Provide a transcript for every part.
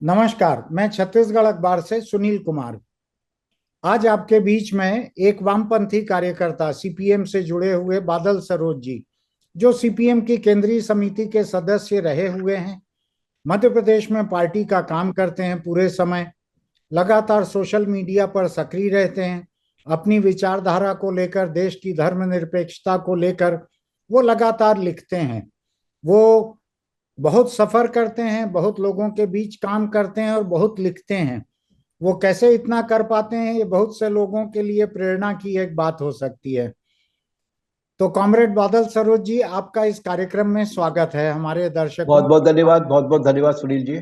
नमस्कार। मैं छत्तीसगढ़ अखबार से सुनील कुमार। आज आपके बीच में एक वामपंथी कार्यकर्ता सीपीएम से जुड़े हुए बादल सरोज जी, जो सीपीएम की केंद्रीय समिति के सदस्य रहे हुए हैं, मध्य प्रदेश में पार्टी का काम करते हैं पूरे समय, लगातार सोशल मीडिया पर सक्रिय रहते हैं, अपनी विचारधारा को लेकर, देश की धर्मनिरपेक्षता को लेकर वो लगातार लिखते हैं। वो बहुत सफर करते हैं, बहुत लोगों के बीच काम करते हैं और बहुत लिखते हैं। वो कैसे इतना कर पाते हैं, ये बहुत से लोगों के लिए प्रेरणा की एक बात हो सकती है। तो कॉमरेड बादल सरोज जी, आपका इस कार्यक्रम में स्वागत है हमारे बहुत दर्शकों। बहुत धन्यवाद, बहुत बहुत धन्यवाद सुनील जी।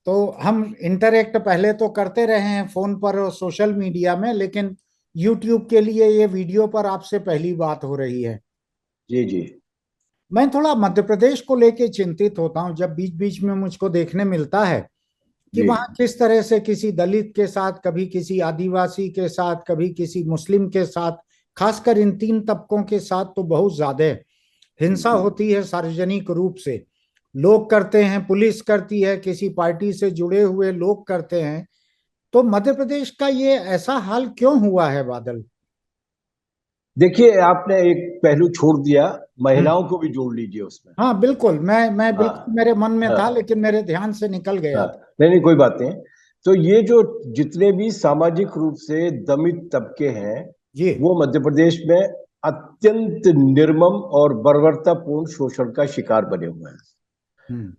तो हम इंटरेक्ट पहले तो करते रहे हैं फोन पर और सोशल मीडिया में, लेकिन यूट्यूब के लिए ये वीडियो पर आपसे पहली बात हो रही है। जी जी। मैं थोड़ा मध्य प्रदेश को लेके चिंतित होता हूँ जब बीच बीच में मुझको देखने मिलता है कि जी वहां किस तरह से किसी दलित के साथ, कभी किसी आदिवासी के साथ, कभी किसी मुस्लिम के साथ, खासकर इन तीन तबकों के साथ तो बहुत ज्यादा हिंसा होती है। सार्वजनिक रूप से लोग करते हैं, पुलिस करती है, किसी पार्टी से जुड़े हुए लोग करते हैं। तो मध्य प्रदेश का ये ऐसा हाल क्यों हुआ है, बादल? देखिए, आपने एक पहलू छोड़ दिया, हम्म। महिलाओं को भी जोड़ लीजिए उसमें। हाँ बिल्कुल, मैं बिल्कुल, हाँ मेरे मन में था हाँ लेकिन मेरे ध्यान से निकल गया हाँ। था। नहीं नहीं, कोई बात नहीं। तो ये जो जितने भी सामाजिक रूप से दमित तबके हैं, जी। वो मध्य प्रदेश में अत्यंत निर्मम और बर्बरतापूर्ण शोषण का शिकार बने हुए हैं। हम्म।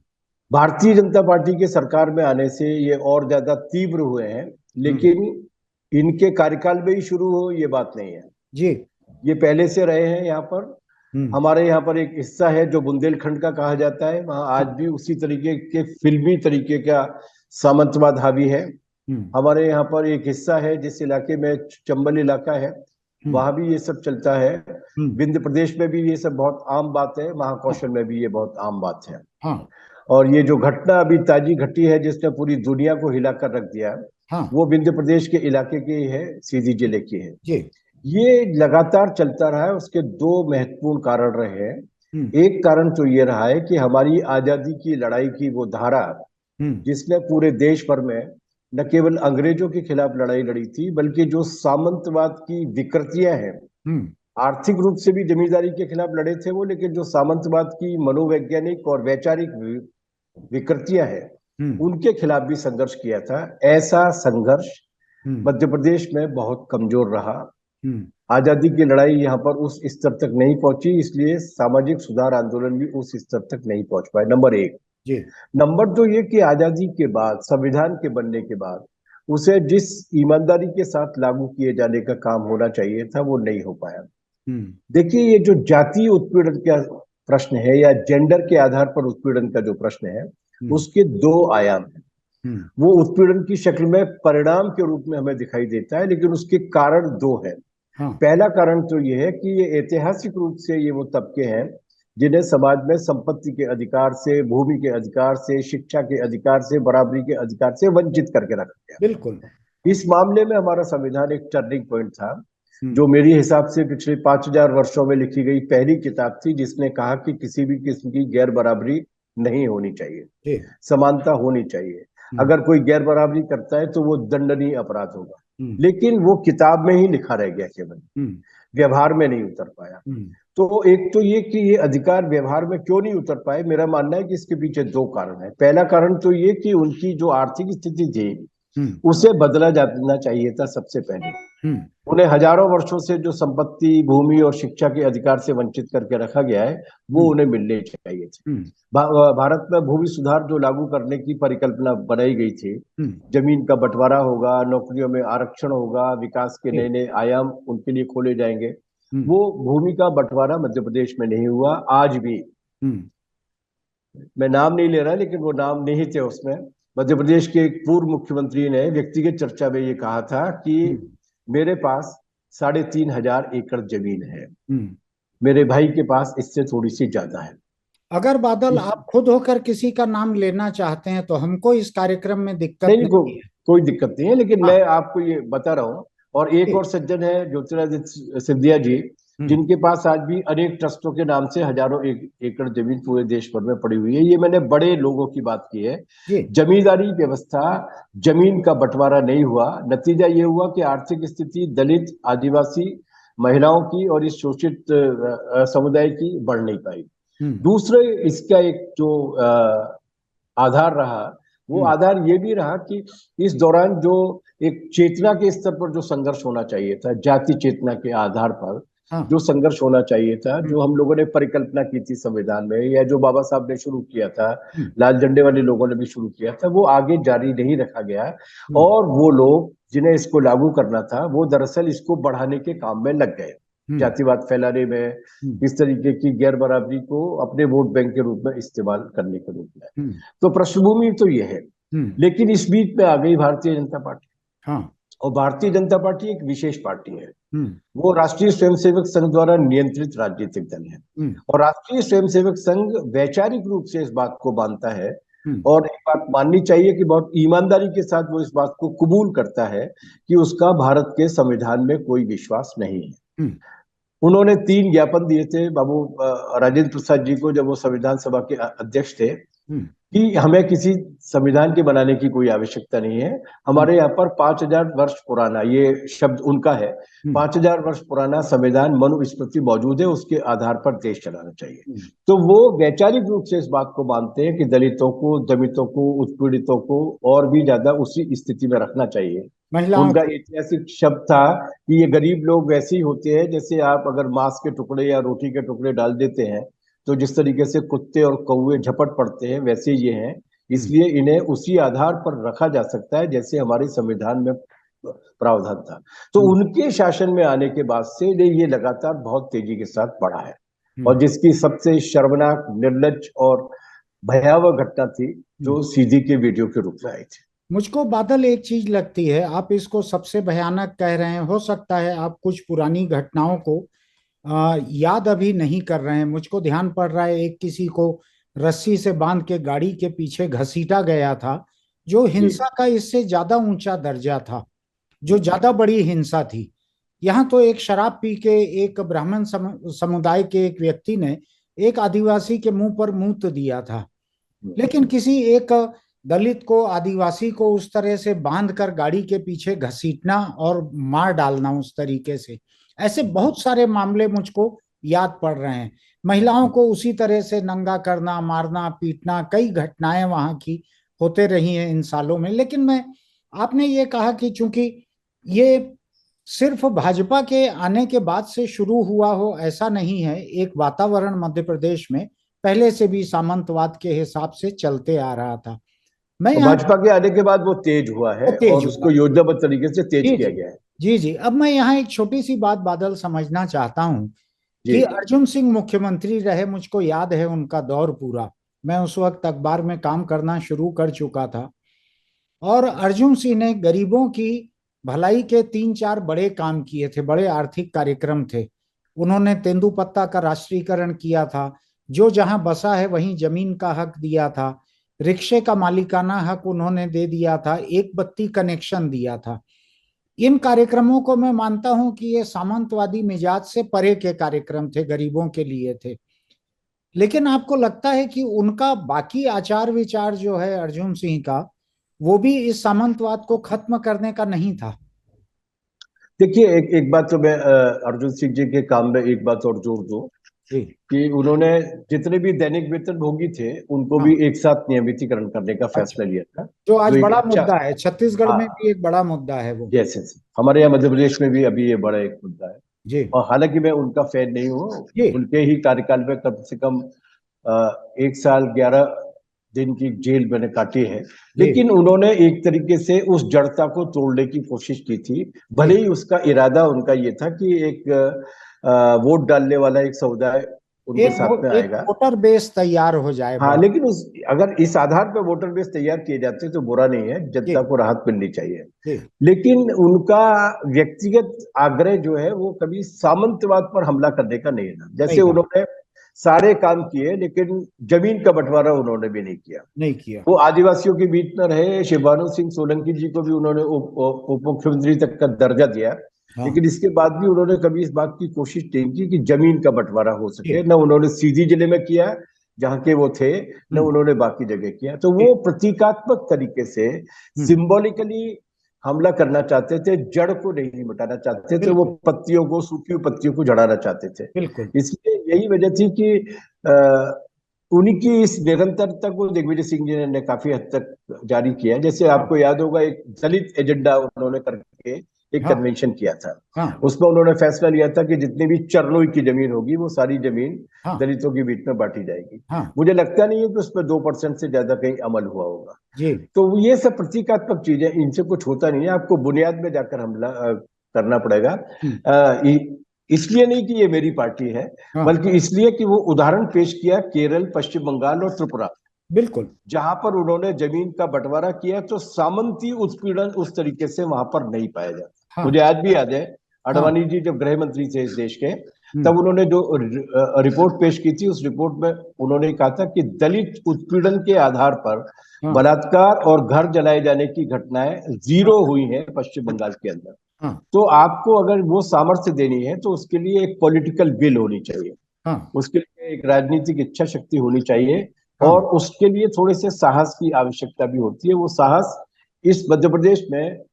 भारतीय जनता पार्टी के सरकार में आने से ये और ज्यादा तीव्र हुए हैं, हम्म। लेकिन इनके कार्यकाल में ही शुरू हो ये बात नहीं है। जी। ये पहले से रहे हैं यहाँ पर। हम्म। हमारे यहाँ पर एक हिस्सा है जो बुंदेलखंड का कहा जाता है, वहाँ आज हाँ। भी उसी तरीके के फिल्मी तरीके का सामंतवाद हावी है। हम्म। हमारे यहाँ पर एक हिस्सा है जिस इलाके में चंबल इलाका है, हम्म। वहां भी ये सब चलता है। हम्म। विंध्य प्रदेश में भी ये सब बहुत आम बात है, हाँ। महाकौशल में भी ये बहुत आम बात है। हाँ। और ये जो घटना अभी ताजी घटी है जिसने पूरी दुनिया को हिला कर रख दिया, हाँ। वो विंध्य प्रदेश के इलाके की है, सीधी जिले की है। जी। ये लगातार चलता रहा है, उसके दो महत्वपूर्ण कारण रहे हैं। हम्म। एक कारण तो ये रहा है कि हमारी आजादी की लड़ाई की वो धारा, हम्म। जिसने पूरे देश भर में न केवल अंग्रेजों के खिलाफ लड़ाई लड़ी थी, बल्कि जो सामंतवाद की विकृतियां हैं, हम्म। आर्थिक रूप से भी जमींदारी के खिलाफ लड़े थे वो, लेकिन जो सामंतवाद की मनोवैज्ञानिक और वैचारिक विकृतियां हैं, हम्म। उनके खिलाफ भी संघर्ष किया था। ऐसा संघर्ष हम्म। मध्य प्रदेश में बहुत कमजोर रहा। हम्म। आजादी की लड़ाई यहाँ पर उस स्तर तक नहीं पहुंची, इसलिए सामाजिक सुधार आंदोलन भी उस स्तर तक नहीं पहुंच पाए, नंबर एक। जी। नंबर दो ये कि आजादी के बाद, संविधान के बनने के बाद, उसे जिस ईमानदारी के साथ लागू किए जाने का काम होना चाहिए था वो नहीं हो पाया। हम्म। देखिए, ये जो जातीय उत्पीड़न का प्रश्न है या जेंडर के आधार पर उत्पीड़न का जो प्रश्न है, हम्म। उसके दो आयाम हैं। हम्म। वो उत्पीड़न की शक्ल में परिणाम के रूप में हमें दिखाई देता है, लेकिन उसके कारण दो हैं। हाँ। पहला कारण तो ये है कि ये ऐतिहासिक रूप से ये वो तबके हैं जिन्हें समाज में संपत्ति के अधिकार से, भूमि के अधिकार से, शिक्षा के अधिकार से, बराबरी के अधिकार से वंचित करके रखा गया। बिल्कुल। इस मामले में हमारा संविधान एक टर्निंग पॉइंट था, हम्म। जो मेरे हिसाब से पिछले 5,000 वर्षों में लिखी गई पहली किताब थी जिसने कहा कि किसी भी किस्म की गैर बराबरी नहीं होनी चाहिए, जी। समानता होनी चाहिए। हम्म। अगर कोई गैर बराबरी करता है तो वो दंडनीय अपराध होगा। हम्म। लेकिन वो किताब में ही लिखा रह गया, केवल हम्म। व्यवहार में नहीं उतर पाया। हम्म। तो एक तो ये कि ये अधिकार व्यवहार में क्यों नहीं उतर पाए, मेरा मानना है कि इसके पीछे दो कारण है। पहला कारण तो ये कि उनकी जो आर्थिक स्थिति थी हम्म। उसे बदला जाना चाहिए था सबसे पहले। हम्म। उन्हें हजारों वर्षों से जो संपत्ति, भूमि और शिक्षा के अधिकार से वंचित करके रखा गया है, वो हम्म। उन्हें मिलने चाहिए थे। हम्म। भारत में भूमि सुधार जो लागू करने की परिकल्पना बनाई गई थी, हम्म। जमीन का बंटवारा होगा, नौकरियों में आरक्षण होगा, विकास के नए जी। नए आयाम उनके लिए खोले जाएंगे, हम्म। वो भूमि का बंटवारा मध्य प्रदेश में नहीं हुआ आज भी। हम्म। मैं नाम नहीं ले रहा, लेकिन वो नाम नहीं थे उसमें। मध्य प्रदेश के एक पूर्व मुख्यमंत्री ने व्यक्तिगत चर्चा में ये कहा था कि हम्म। मेरे पास 3,500 एकड़ जमीन है, हम्म। मेरे भाई के पास इससे थोड़ी सी ज्यादा है। अगर बादल इस आप खुद होकर किसी का नाम लेना चाहते हैं तो हमको इस कार्यक्रम में दिक्कत नहीं, नहीं है। कोई दिक्कत नहीं है, लेकिन हाँ। मैं आपको ये बता रहा हूँ। और एक जी। और सज्जन है, ज्योतिरादित्य सिंधिया जी, जिनके पास आज भी अनेक ट्रस्टों के नाम से हजारों एकड़ जमीन पूरे देश भर में पड़ी हुई है। ये मैंने बड़े लोगों की बात की है। जमींदारी व्यवस्था, जमीन का बंटवारा नहीं हुआ। नतीजा ये हुआ कि आर्थिक स्थिति दलित, आदिवासी, महिलाओं की और इस शोषित समुदाय की बढ़ नहीं पाई। दूसरे इसका एक जो आधार रहा, वो आधार ये भी रहा कि इस दौरान जो एक चेतना के स्तर पर जो संघर्ष होना चाहिए था, जाति चेतना के आधार पर जो संघर्ष होना चाहिए था, जो हम लोगों ने परिकल्पना की थी संविधान में, या जो बाबा साहब ने शुरू किया था, लाल झंडे वाले लोगों ने भी शुरू किया था, वो आगे जारी नहीं रखा गया। और वो लोग जिन्हें इसको लागू करना था, वो दरअसल इसको बढ़ाने के काम में लग गए, जातिवाद फैलाने में, इस तरीके की गैर बराबरी को अपने वोट बैंक के रूप में इस्तेमाल करने के रूप में। तो पृष्ठभूमि तो ये है। लेकिन इस बीच में आ गई भारतीय जनता पार्टी। और भारतीय जनता पार्टी एक विशेष पार्टी है। वो राष्ट्रीय स्वयंसेवक संघ द्वारा नियंत्रित राजनीतिक दल है। और राष्ट्रीय स्वयंसेवक संघ वैचारिक रूप से इस बात को मानता है, और एक बात माननी चाहिए कि बहुत ईमानदारी के साथ वो इस बात को कबूल करता है कि उसका भारत के संविधान में कोई विश्वास नहीं है। उन्होंने 3 ज्ञापन दिए थे बाबू राजेंद्र प्रसाद जी को, जब वो संविधान सभा के अध्यक्ष थे, कि हमें किसी संविधान के बनाने की कोई आवश्यकता नहीं है। हमारे यहाँ पर 5000 वर्ष पुराना, ये शब्द उनका है, 5000 वर्ष पुराना संविधान मनुस्मृति मौजूद है, उसके आधार पर देश चलाना चाहिए। तो वो वैचारिक रूप से इस बात को मानते हैं कि दलितों को, दमितों को, उत्पीड़ितों को और भी ज्यादा उसी स्थिति में रखना चाहिए। उनका ऐतिहासिक शब्द था कि ये गरीब लोग वैसे ही होते हैं जैसे आप अगर मांस के टुकड़े या रोटी के टुकड़े डाल देते हैं, तो जिस तरीके से कुत्ते और कौवे झपट पड़ते हैं, वैसे ये हैं। इसलिए इन्हें उसी आधार पर रखा जा सकता है जैसे हमारे संविधान में प्रावधान था। तो उनके शासन में आने के बाद से ये लगातार बहुत तेजी के साथ बढ़ा है। और जिसकी सबसे शर्मनाक, निर्लज्ज और भयावह घटना थी जो सीधी के वीडियो के रूप में आई थी। मुझको बादल एक चीज लगती है, आप इसको सबसे भयानक कह रहे हैं, हो सकता है आप कुछ पुरानी घटनाओं को याद अभी नहीं कर रहे हैं। मुझको ध्यान पड़ रहा है, एक किसी को रस्सी से बांध के गाड़ी के पीछे घसीटा गया था, जो हिंसा का इससे ज्यादा ऊंचा दर्जा था, जो ज्यादा बड़ी हिंसा थी। यहाँ तो एक शराब पी के एक ब्राह्मण समुदाय के एक व्यक्ति ने एक आदिवासी के मुंह पर मूत दिया था, लेकिन किसी एक दलित को, आदिवासी को उस तरह से बांध कर गाड़ी के पीछे घसीटना और मार डालना उस तरीके से, ऐसे बहुत सारे मामले मुझको याद पड़ रहे हैं। महिलाओं को उसी तरह से नंगा करना, मारना, पीटना, कई घटनाएं वहां की होते रही हैं इन सालों में। लेकिन आपने ये कहा कि चूंकि ये सिर्फ भाजपा के आने के बाद से शुरू हुआ हो, ऐसा नहीं है। एक वातावरण मध्य प्रदेश में पहले से भी सामंतवाद के हिसाब से चलते आ रहा था। तो भाजपा के आने के बाद वो तेज हुआ है और उसको योजनाबद्ध तरीके से तेज किया गया है। जी। अब मैं यहाँ एक छोटी सी बात बादल समझना चाहता हूँ कि अर्जुन सिंह मुख्यमंत्री रहे, मुझको याद है उनका दौर पूरा। मैं उस वक्त अखबार में काम करना शुरू कर चुका था, और अर्जुन सिंह ने गरीबों की भलाई के 3-4 बड़े काम किए थे, बड़े आर्थिक कार्यक्रम थे। उन्होंने तेंदुपत्ता का राष्ट्रीयकरण किया था, जो जहां बसा है वहीं जमीन का हक दिया था, रिक्शे का मालिकाना हक उन्होंने दे दिया था, एक बत्ती कनेक्शन दिया था। इन कार्यक्रमों को मैं मानता हूं कि ये सामंतवादी मिजाज से परे के कार्यक्रम थे, गरीबों के लिए थे। लेकिन आपको लगता है कि उनका बाकी आचार विचार जो है अर्जुन सिंह का, वो भी इस सामंतवाद को खत्म करने का नहीं था? देखिए, एक बात तो मैं अर्जुन सिंह जी के काम में एक बात और जोड़ दूं कि उन्होंने जितने भी दैनिक वेतन भोगी थे उनको भी एक साथ नियमितीकरण करने का फैसला लिया था, जो आज बड़ा मुद्दा है। छत्तीसगढ़ में भी एक बड़ा मुद्दा है वो। जैसे हमारे यहाँ मध्य प्रदेश में भी अभी ये बड़ा एक मुद्दा है जी। और हालांकि मैं उनका फैन नहीं हूँ, उनके ही कार्यकाल में कम से कम 1 साल 11 दिन की जेल मैंने काटी है, लेकिन उन्होंने एक तरीके से उस जड़ता को तोड़ने की कोशिश की थी। भले ही उसका इरादा उनका ये था कि एक वोट डालने वाला एक समुदाय उनके साथ में आएगा, वोटर बेस तैयार हो जाए। हाँ, लेकिन अगर इस आधार पर वोटर बेस तैयार किए जाते तो बुरा नहीं है, जनता को राहत मिलनी चाहिए। लेकिन उनका व्यक्तिगत आग्रह जो है वो कभी सामंतवाद पर हमला करने का नहीं था। जैसे उन्होंने सारे काम किए, लेकिन जमीन का बंटवारा उन्होंने भी नहीं किया। वो आदिवासियों के बीच में रहे। शिवभानु सिंह सोलंकी जी को भी उन्होंने उप मुख्यमंत्री तक का दर्जा दिया, लेकिन इसके बाद भी उन्होंने कभी इस बात की कोशिश नहीं की कि जमीन का बंटवारा हो सके। जी। न उन्होंने सीधी जिले में किया जहां के वो थे, न उन्होंने बाकी जगह किया। तो वो प्रतीकात्मक तरीके से सिंबॉलिकली हमला करना चाहते थे, जड़ को नहीं मिटाना चाहते थे, वो बिल्कुल पत्तियों को, सूखी हुई पत्तियों को झड़ाना चाहते थे। बिल्कुल। इसलिए यही वजह थी कि उन्हीं की इस निरंतरता को दिग्विजय सिंह जी ने काफी हद तक जारी किया। जैसे हाँ आपको याद होगा, एक दलित एजेंडा उन्होंने करके एक हाँ कन्वेंशन किया था। हाँ उसमें उन्होंने फैसला लिया था कि जितनी भी चरनोई की जमीन होगी वो सारी जमीन हाँ दलितों के बीच में बांटी जाएगी। हाँ। मुझे लगता नहीं है कि उसमें 2% से ज्यादा कहीं अमल हुआ होगा। जी। तो ये सब प्रतीकात्मक चीजें, इनसे कुछ होता नहीं है। आपको बुनियाद में जाकर हमला करना पड़ेगा। हम्म। इसलिए नहीं कि ये मेरी पार्टी है, हाँ बल्कि इसलिए कि वो उदाहरण पेश किया केरल, पश्चिम बंगाल और त्रिपुरा, बिल्कुल। जहां पर उन्होंने जमीन का बंटवारा किया तो सामंती उत्पीड़न उस तरीके से वहां पर नहीं पाया जाता। हाँ मुझे आज भी याद है, हाँ। आडवाणी जी जब गृह मंत्री थे इस देश के, हम्म। तब उन्होंने जो रिपोर्ट पेश की थी, उस रिपोर्ट में उन्होंने कहा था कि दलित उत्पीड़न के आधार पर हाँ बलात्कार और घर जलाए जाने की घटनाएं हाँ जीरो हुई हैं पश्चिम बंगाल के अंदर। हाँ तो आपको अगर वो सामर्थ्य देनी है तो उसके लिए एक पॉलिटिकल विल होनी चाहिए, हाँ उसके लिए एक राजनीतिक इच्छा शक्ति होनी चाहिए, हाँ। और उसके लिए थोड़े से साहस की आवश्यकता भी होती है। वो साहस इस मध्य प्रदेश में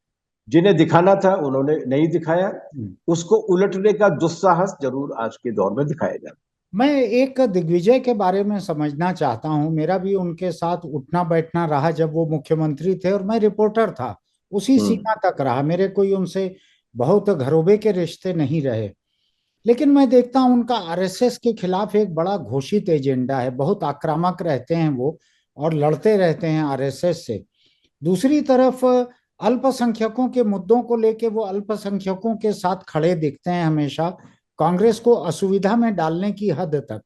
जिन्हें दिखाना था उन्होंने नहीं दिखाया, हम्म। उसको उलटने का दुस्साहस जरूर आज के दौर में दिखाया जाए। मैं एक दिग्विजय के बारे में समझना चाहता हूं। मेरा भी उनके साथ उठना बैठना रहा जब वो मुख्यमंत्री थे, और मैं रिपोर्टर था, उसी हम्म। सीमा तक रहा। मेरे कोई उनसे बहुत घरोबे के रिश्ते नहीं रहे। लेकिन मैं देखता हूं उनका आरएसएस के खिलाफ एक बड़ा घोषित एजेंडा है। बहुत आक्रामक रहते हैं वो, और लड़ते रहते हैं आरएसएस से। दूसरी तरफ अल्पसंख्यकों के मुद्दों को लेके वो अल्पसंख्यकों के साथ खड़े दिखते हैं हमेशा, कांग्रेस को असुविधा में डालने की हद तक।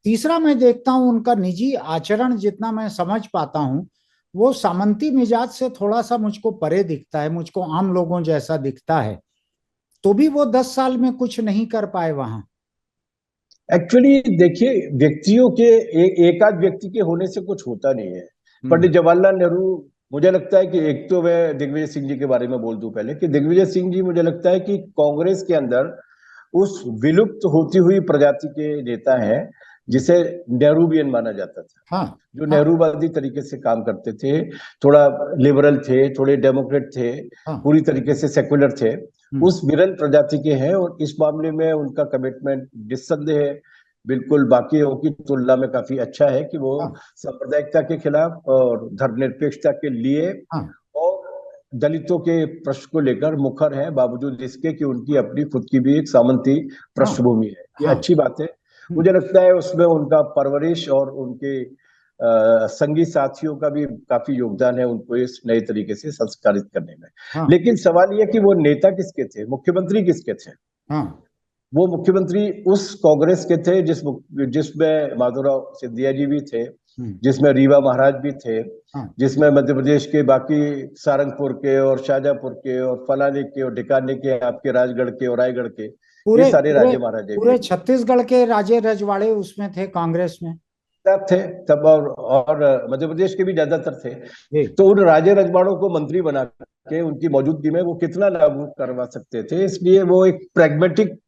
तीसरा, मैं देखता हूं उनका निजी आचरण, जितना मैं समझ पाता हूं, वो सामंती मिजाज से थोड़ा सा मुझको परे दिखता है, मुझको आम लोगों जैसा दिखता है। तो भी वो 10 साल में कुछ नहीं कर पाए वहां। एक्चुअली देखिए, व्यक्तियों के एक आध व्यक्ति के होने से कुछ होता नहीं है। हम्म। पंडित जवाहरलाल नेहरू, मुझे लगता है कि, एक तो मैं दिग्विजय सिंह जी के बारे में बोल दूं पहले, कि दिग्विजय सिंह जी मुझे लगता है कि कांग्रेस के अंदर उस विलुप्त होती हुई प्रजाति के नेता हैं जिसे नेहरूवियन माना जाता था, हाँ जो हाँ नेहरूवादी तरीके से काम करते थे, थोड़ा लिबरल थे, थोड़े डेमोक्रेट थे, हाँ। पूरी तरीके से सेक्युलर थे। हम्म। उस विरल प्रजाति के हैं, और इस मामले में उनका कमिटमेंट निस्संदेह बिल्कुल बाकियों की तुलना में काफी अच्छा है, कि वो हाँ सांप्रदायिकता के खिलाफ और धर्मनिरपेक्षता के लिए हाँ और दलितों के प्रश्न को लेकर मुखर है, बावजूद इसके कि उनकी अपनी खुद की भी एक सामंती हाँ पृष्ठभूमि है। ये हाँ। अच्छी बात है। हम्म। मुझे लगता है उसमें उनका परवरिश और उनके संगी साथियों का भी काफी योगदान है उनको इस नए तरीके से संस्कारित करने में। हाँ लेकिन सवाल यह कि वो नेता किसके थे, मुख्यमंत्री किसके थे? हाँ वो मुख्यमंत्री उस कांग्रेस के थे जिसमें माधवराव सिंधिया जी भी थे, हम्म। जिसमें रीवा महाराज भी थे, हाँ। जिसमें मध्य प्रदेश के बाकी सारंगपुर के और शाहजहांपुर के और फलाने के और ढिकाने के, आपके राजगढ़ के और रायगढ़ के, ये पूरे सारे पूरे राजे महाराजे भी पूरे छत्तीसगढ़ के राजे रजवाड़े उसमें थे कांग्रेस में। तब थे, तब। और मध्य प्रदेश के भी ज्यादातर थे। जी। तो उन राजे रजवाड़ों को मंत्री बना के उनकी मौजूदगी में वो कितना लागू करवा सकते थे, इसलिए वो एक प्रैग्मेटिक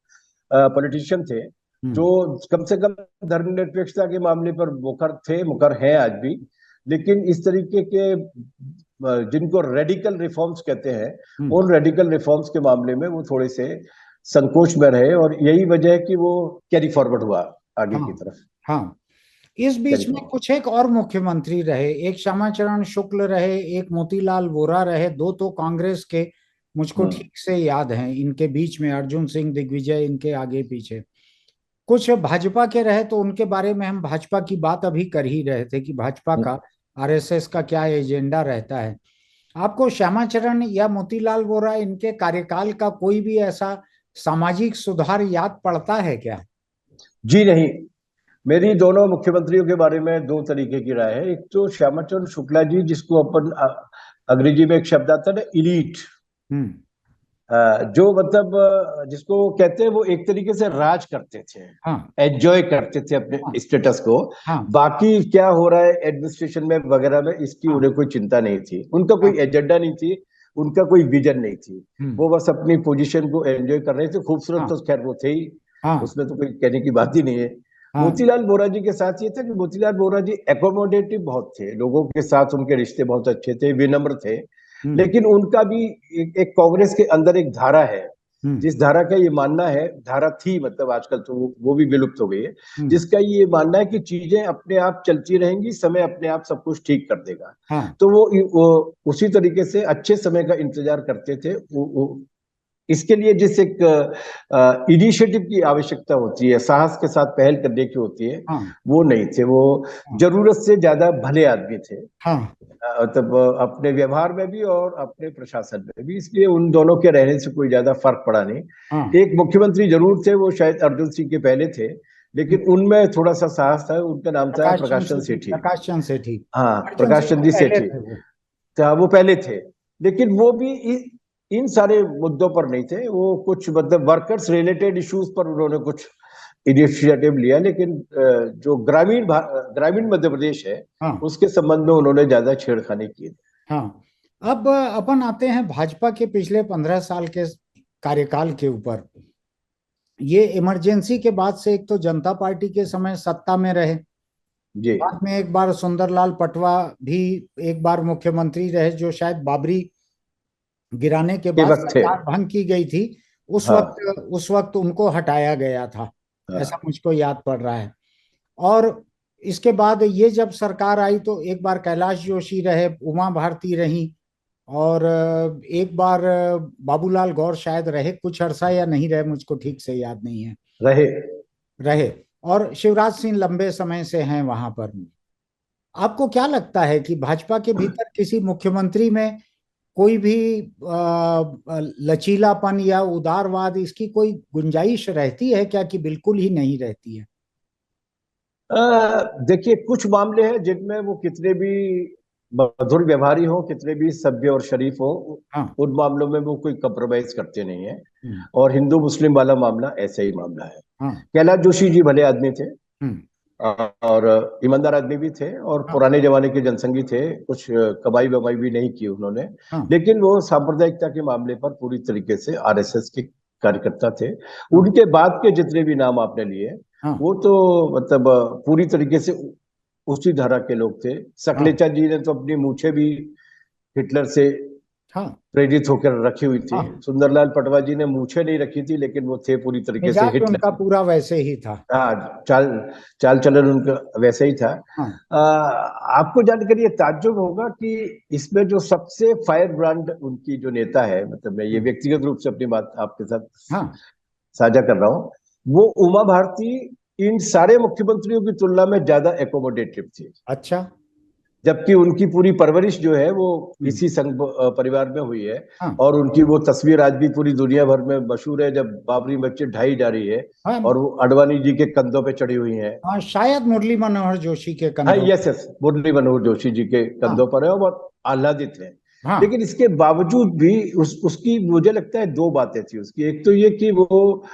पॉलिटिशियन थे, जो हम्म। कम से कम धर्मनिरपेक्षता के मामले पर मुखर थे, मुखर हैं आज भी। लेकिन इस तरीके के जिनको रेडिकल रिफॉर्म्स कहते हैं, हम्म। उन रेडिकल रिफॉर्म्स के मामले में वो थोड़े से संकोच में रहे, और यही वजह है कि वो कैरी फॉरवर्ड हुआ आगे की हाँ तरफ। हाँ। इस कैरी बीच में फॉरवर्ड। कुछ एक और मुख्यमंत्री रहे, एक श्यामाचरण शुक्ल रहे, एक मोतीलाल वोरा रहे। दो तो कांग्रेस के मुझको हम्म। ठीक से याद हैं। इनके बीच में अर्जुन सिंह दिग्विजय इनके आगे पीछे। कुछ भाजपा के रहे, तो उनके बारे में हम भाजपा की बात अभी कर ही रहे थे कि भाजपा का, आरएसएस का क्या एजेंडा रहता है। आपको श्यामाचरण या मोतीलाल वोरा इनके कार्यकाल का कोई भी ऐसा सामाजिक सुधार याद पड़ता है क्या? जी नहीं, मेरी दोनों मुख्यमंत्रियों के बारे में दो तरीके की राय है। एक तो श्यामाचरण शुक्ला जी, जिसको अपन अंग्रेजी में एक शब्द आता है ना, इलीट, हम्म। जो मतलब जिसको कहते हैं, वो एक तरीके से राज करते थे, हाँ एंजॉय करते थे हाँ अपने स्टेटस को। हाँ बाकी क्या हो रहा है एडमिनिस्ट्रेशन में वगैरह में, इसकी हाँ उन्हें कोई चिंता नहीं थी, उनका हाँ कोई एजेंडा नहीं थी। उनका कोई विजन नहीं थी। वो बस अपनी पोजीशन को एंजॉय कर रहे थे। खूबसूरत तो खैर वो थे ही, उसमें तो कोई कहने की बात ही नहीं है। मोतीलाल वोरा जी के साथ ये था कि मोतीलाल वोरा जी एकोमोडेटिव बहुत थे, लोगों के साथ उनके रिश्ते बहुत अच्छे थे, विनम्र थे। लेकिन उनका भी एक कांग्रेस के अंदर एक धारा है, जिस धारा का ये मानना है, धारा थी मतलब आजकल तो वो भी विलुप्त हो गई है, जिसका ये मानना है कि चीजें अपने आप चलती रहेंगी, समय अपने आप सब कुछ ठीक कर देगा। तो वो उसी तरीके से अच्छे समय का इंतजार करते थे। इसके लिए जिस एक इनिशिएटिव की आवश्यकता होती है, साहस के साथ पहल करने की होती है, वो नहीं थे। वो जरूरत से ज्यादा भले आदमी थे, तब अपने व्यवहार में भी और अपने प्रशासन में भी, इसलिए उन दोनों के रहने से कोई ज्यादा फर्क पड़ा नहीं। एक मुख्यमंत्री जरूर थे, वो शायद अर्जुन सिंह के पहले थे, लेकिन उनमें थोड़ा सा साहस था। उनका नाम था प्रकाश चंद्र सेठी। प्रकाश चंद्र सेठी, हाँ, प्रकाश चंद्र सेठी, वो पहले थे। लेकिन वो भी इन सारे मुद्दों पर नहीं थे, वो कुछ मतलब वर्कर्स रिलेटेड इश्यूज पर उन्होंने कुछ इनिशिएटिव लिया, लेकिन जो ग्रामीण मध्य प्रदेश है, उसके संबंध में उन्होंने ज्यादा छेड़खानी की। हाँ, अब अपन आते हैं भाजपा के पिछले 15 साल के कार्यकाल के ऊपर। ये इमरजेंसी के बाद से एक तो जनता पार्टी के समय सत्ता में रहे, बाद में एक बार सुंदरलाल पटवा भी एक बार मुख्यमंत्री रहे, जो शायद बाबरी गिराने के बाद सरकार भंग की गई थी, उस वक्त उनको हटाया गया था, ऐसा मुझको याद पड़ रहा है। और इसके बाद ये जब सरकार आई तो एक बार कैलाश जोशी रहे, उमा भारती रही, और एक बार बाबूलाल गौर शायद रहे कुछ अरसा, या नहीं रहे, मुझको ठीक से याद नहीं है। रहे और शिवराज सिंह लंबे समय से हैं वहां पर। आपको क्या लगता है कि भाजपा के भीतर किसी मुख्यमंत्री में कोई भी लचीलापन या उदारवाद, इसकी कोई गुंजाइश रहती है क्या, कि बिल्कुल ही नहीं रहती है? देखिए, कुछ मामले हैं जिनमें वो कितने भी मधुर व्यवहारी हो, कितने भी सभ्य और शरीफ हो, उन मामलों में वो कोई कंप्रोमाइज करते नहीं है। और हिंदू मुस्लिम वाला मामला ऐसा ही मामला है। कैलाश जोशी जी भले आदमी थे और ईमानदार आदमी भी थे, और पुराने जमाने के जनसंघी थे, कुछ कमाई वमाई भी नहीं की उन्होंने, लेकिन वो सांप्रदायिकता के मामले पर पूरी तरीके से आरएसएस के कार्यकर्ता थे। उनके बाद के जितने भी नाम आपने लिए, वो तो मतलब पूरी तरीके से उसी धारा के लोग थे। सकलेचा जी ने तो अपनी मूछें भी हिटलर से प्रेरित होकर रखी हुई थी। सुंदरलाल पटवा जी ने मूछें नहीं रखी थी, लेकिन वो थे पूरी तरीके से हिटलर। उनका पूरा वैसे ही था। चाल चलन उनका वैसे ही था। आपको जानकर ये ताज्जुब होगा कि इसमें जो सबसे फायर ब्रांड उनकी जो नेता है, मतलब मैं ये व्यक्तिगत रूप से अपनी बात आपके साथ साझा कर रहा हूँ, वो उमा भारती इन सारे मुख्यमंत्रियों की तुलना में ज्यादा एकोमोडेटिव थी। अच्छा। जबकि उनकी पूरी परवरिश जो है वो इसी संघ परिवार में हुई है। और उनकी वो तस्वीर आज भी पूरी दुनिया भर में मशहूर है, जब बाबरी मस्जिद ढाई जा रही है और वो अडवाणी जी के कंधों पे चढ़ी हुई है। शायद मुरली मनोहर जोशी के कंधों। यस, मुरली मनोहर जोशी जी के कंधों पर है, और आह्लादित है। लेकिन इसके बावजूद भी उसकी मुझे लगता है दो बातें थी उसकी। एक तो ये कि वो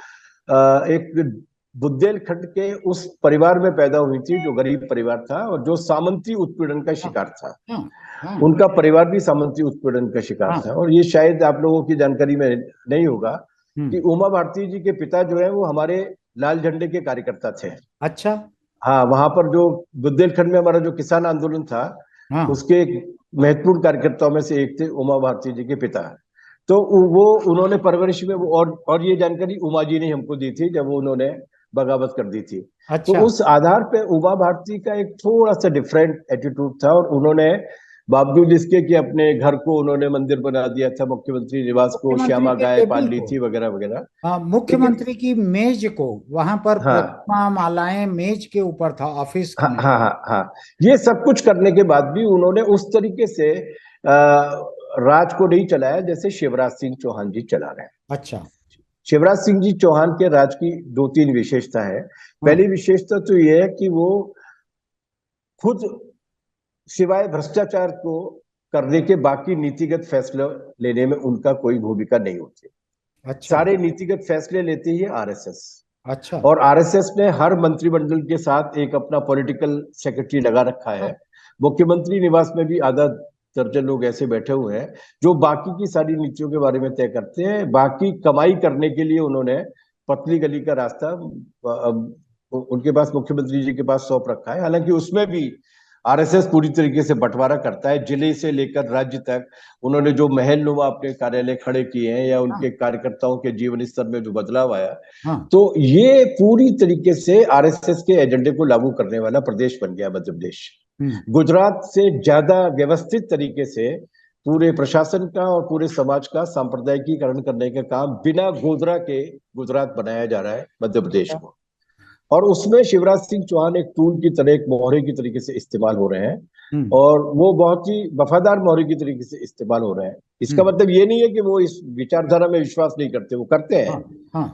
एक बुंदेलखंड के उस परिवार में पैदा हुई थी जो गरीब परिवार था और जो सामंती उत्पीड़न का शिकार था। उनका परिवार भी सामंती उत्पीड़न का शिकार था। और ये शायद आप लोगों की जानकारी में नहीं होगा कि उमा भारती जी के पिता जो है वो हमारे लाल झंडे के कार्यकर्ता थे। अच्छा। हाँ, वहां पर जो बुंदेलखंड में हमारा जो किसान आंदोलन था, उसके एक महत्वपूर्ण कार्यकर्ताओं में से एक थे उमा भारती जी के पिता। तो वो उन्होंने परवरिश में वो, और ये जानकारी उमा जी ने हमको दी थी जब वो उन्होंने बगावत कर दी थी। अच्छा। तो उस आधार पे उमा भारती का एक थोड़ा सा डिफरेंट एटीट्यूड था, और उन्होंने बावजूद इसके कि अपने घर को उन्होंने मंदिर बना दिया था, मुख्यमंत्री निवास को श्यामा गाय पाल ली थी वगैरह वगैरह। मुख्यमंत्री की मेज को वहां पर प्रतिमा मालाएं मेज के ऊपर था ऑफिस हाँ, हाँ हाँ हाँ, ये सब कुछ करने के बाद भी उन्होंने उस तरीके से राज को नहीं चलाया जैसे शिवराज सिंह चौहान जी चला रहे हैं। अच्छा। शिवराज सिंह जी चौहान के राज की दो तीन विशेषता है। पहली विशेषता तो यह है कि वो खुद सिवाय भ्रष्टाचार को करने के बाकी नीतिगत फैसले लेने में उनका कोई भूमिका नहीं होती। अच्छा। सारे नीतिगत फैसले लेती है आरएसएस। अच्छा। और आरएसएस ने हर मंत्रिमंडल के साथ एक अपना पॉलिटिकल सेक्रेटरी लगा रखा है। मुख्यमंत्री निवास में भी आधा दर्जन लोग ऐसे बैठे हुए हैं जो बाकी की सारी नीतियों के बारे में तय करते हैं। बाकी कमाई करने के लिए उन्होंने पतली गली का रास्ता उनके पास, मुख्यमंत्री जी के पास सौंप रखा है। हालांकि उसमें भी आरएसएस पूरी तरीके से बंटवारा करता है, जिले से लेकर राज्य तक। उन्होंने जो महल नुमा अपने कार्यालय खड़े किए हैं या उनके कार्यकर्ताओं के जीवन स्तर में जो बदलाव आया, तो ये पूरी तरीके से आरएसएस के एजेंडे को लागू करने वाला प्रदेश बन गया मध्य प्रदेश। गुजरात से ज्यादा व्यवस्थित तरीके से पूरे प्रशासन का और पूरे समाज का सांप्रदायिकीकरण करने का काम बिना गोधरा के गुजरात बनाया जा रहा है मध्य प्रदेश को। और उसमें शिवराज सिंह चौहान एक टूल की तरह, एक मोहरे की तरीके से इस्तेमाल हो रहे हैं, और वो बहुत ही वफादार मोहरे की तरीके से इस्तेमाल हो रहे हैं। इसका मतलब ये नहीं है कि वो इस विचारधारा में विश्वास नहीं करते, वो करते हैं,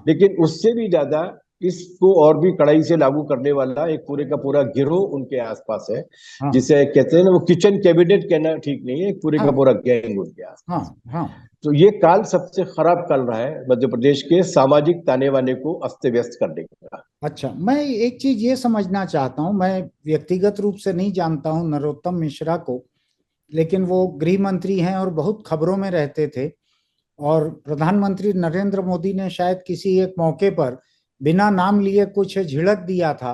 लेकिन उससे भी ज्यादा इसको और भी कड़ाई से लागू करने वाला एक पूरे का पूरा गिरोह उनके आसपास है, जिसे कहते हैं ना, वो किचन कैबिनेट कहना ठीक नहीं है, एक पूरे का पूरा गैंग उनके आसपास। तो ये काल सबसे खराब काल रहा है मध्य प्रदेश के सामाजिक ताने बाने को अस्त व्यस्त करने का। अच्छा, मैं एक चीज ये समझना चाहता हूँ, मैं व्यक्तिगत रूप से नहीं जानता हूँ नरोत्तम मिश्रा को, लेकिन वो गृह मंत्री हैं और बहुत खबरों में रहते थे। और प्रधानमंत्री नरेंद्र मोदी ने शायद किसी एक मौके पर बिना नाम लिए कुछ झिड़क दिया था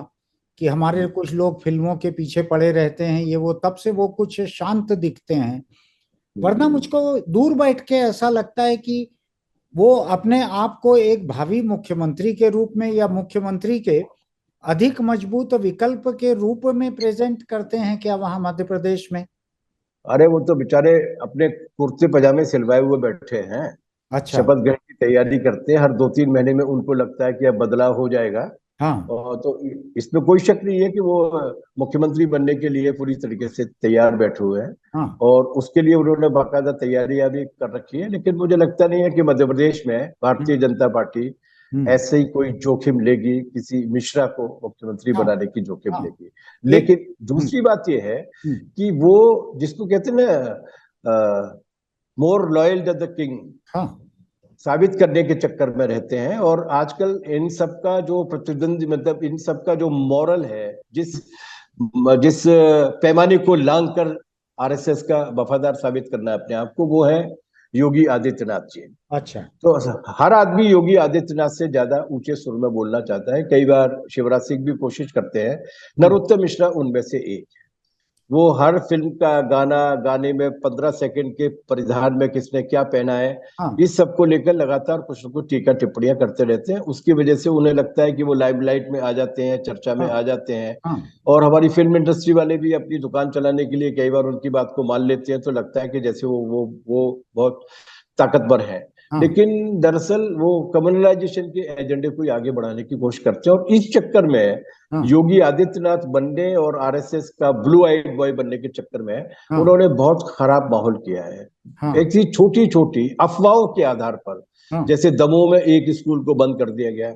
कि हमारे कुछ लोग फिल्मों के पीछे पड़े रहते हैं, ये वो, तब से वो कुछ शांत दिखते हैं। वरना मुझको दूर बैठ के ऐसा लगता है कि वो अपने आप को एक भावी मुख्यमंत्री के रूप में या मुख्यमंत्री के अधिक मजबूत विकल्प के रूप में प्रेजेंट करते हैं क्या वहां मध्य प्रदेश में? अरे वो तो बेचारे अपने कुर्ते पजामे सिलवाए हुए बैठे हैं। अच्छा। शपथ ग्रहण की तैयारी करते हैं, हर 2-3 महीने में उनको लगता है कि अब बदलाव हो जाएगा। और तो इसमें कोई शक नहीं है कि वो मुख्यमंत्री बनने के लिए पूरी तरीके से तैयार बैठे हुए हैं। और उसके लिए उन्होंने बाकायदा तैयारियां भी कर रखी है। लेकिन मुझे लगता नहीं है कि मध्य प्रदेश में भारतीय जनता पार्टी ऐसे ही कोई जोखिम लेगी, किसी मिश्रा को मुख्यमंत्री बनाने की जोखिम लेगी। लेकिन दूसरी बात यह है कि वो जिसको कहते हैं ना, more loyal than the king, साबित करने के चक्कर में रहते हैं। और आजकल इन सबका जो प्रतिद्वंदी, मतलब इन सबका जो मॉरल है, जिस जिस पैमाने को लांग कर आरएसएस का वफादार साबित करना है अपने आप को, वो है योगी आदित्यनाथ जी। अच्छा। तो हर आदमी योगी आदित्यनाथ से ज्यादा ऊंचे सुर में बोलना चाहता है। कई बार शिवराज सिंह भी कोशिश करते हैं, नरोत्तम मिश्रा उनमें से एक। वो हर फिल्म का गाना गाने में 15 सेकंड के परिधान में किसने क्या पहना है, इस सब को लेकर लगातार कुछ न कुछ टीका टिप्पणियां करते रहते हैं। उसकी वजह से उन्हें लगता है कि वो लाइमलाइट में आ जाते हैं, चर्चा में आ जाते हैं। और हमारी फिल्म इंडस्ट्री वाले भी अपनी दुकान चलाने के लिए कई बार उनकी बात को मान लेते हैं, तो लगता है कि जैसे वो बहुत ताकतवर है। लेकिन दरअसल वो कम्युनलाइजेशन के एजेंडे को आगे बढ़ाने की कोशिश करते हैं। और इस चक्कर में योगी आदित्यनाथ बनने और आरएसएस का ब्लू आइड बॉय बनने के चक्कर में उन्होंने बहुत खराब माहौल किया है। एक चीज छोटी छोटी अफवाहों के आधार पर, जैसे दमोह में एक स्कूल को बंद कर दिया गया,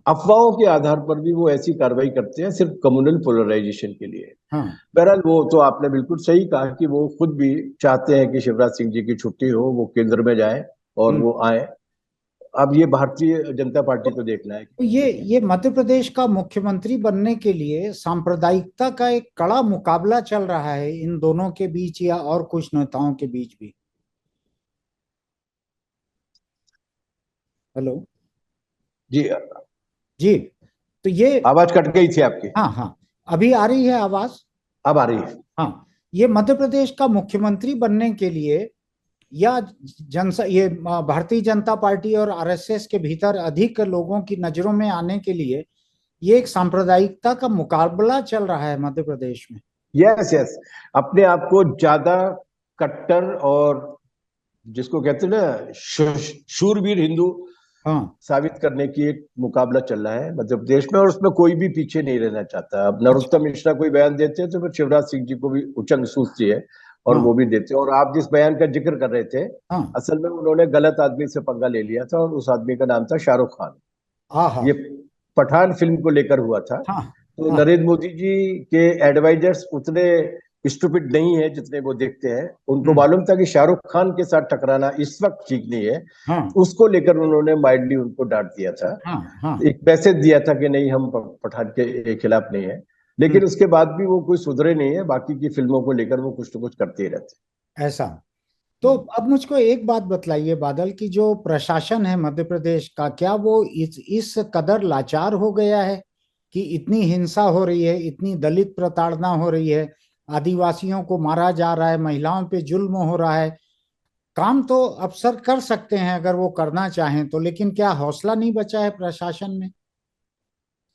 अफवाहों के आधार पर भी वो ऐसी कार्रवाई करते हैं सिर्फ कम्युनल पोलराइजेशन के लिए। बहरहाल वो तो आपने बिल्कुल सही कहा कि वो खुद भी चाहते हैं कि शिवराज सिंह जी की छुट्टी हो, वो केंद्र में जाए और वो आए। अब ये भारतीय जनता पार्टी को देखना है। तो ये मध्य प्रदेश का मुख्यमंत्री बनने के लिए सांप्रदायिकता का एक कड़ा मुकाबला चल रहा है इन दोनों के बीच या और कुछ नेताओं के बीच भी। हेलो जी जी, तो ये आवाज कट गई थी आपकी। हाँ, अभी आ रही है आवाज? अब आ रही है। हाँ, ये मध्य प्रदेश का मुख्यमंत्री बनने के लिए या ये भारतीय जनता पार्टी और आरएसएस के भीतर अधिक लोगों की नजरों में आने के लिए ये एक सांप्रदायिकता का मुकाबला चल रहा है मध्य प्रदेश में। यस, अपने आप को ज्यादा कट्टर और जिसको कहते हैं ना शूरवीर हिंदू साबित करने की एक मुकाबला चल रहा है मध्य प्रदेश में। और उसमें कोई भी पीछे नहीं रहना चाहता। अब नरोत्तम मिश्रा कोई बयान देते हैं तो फिर शिवराज सिंह जी को भी उचंग सूझती है और वो भी देते हैं। और आप जिस बयान का जिक्र कर रहे थे, असल में उन्होंने गलत आदमी से पंगा ले लिया था, और उस आदमी का नाम था शाहरुख खान। ये पठान फिल्म को लेकर हुआ था। तो नरेंद्र मोदी जी के एडवाइजर्स उतने स्टूपिड नहीं है जितने वो देखते हैं। उनको मालूम था कि शाहरुख खान के साथ टकराना इस वक्त ठीक नहीं है। उसको लेकर उन्होंने माइल्डली उनको डांट दिया था। एक मैसेज दिया था कि नहीं, हम पठान के खिलाफ नहीं है। लेकिन उसके बाद भी वो कोई सुधरे नहीं है। बाकी की फिल्मों को लेकर वो कुछ तो कुछ करते ही रहते। ऐसा। तो अब मुझको एक बात बतलाइए बादल, की जो प्रशासन है मध्य प्रदेश का, क्या वो इस कदर लाचार हो गया है कि इतनी हिंसा हो रही है, इतनी दलित प्रताड़ना हो रही है, आदिवासियों को मारा जा रहा है, महिलाओं पे जुल्म हो रहा है। काम तो अफसर कर सकते हैं अगर वो करना चाहें तो, लेकिन क्या हौसला नहीं बचा है प्रशासन में?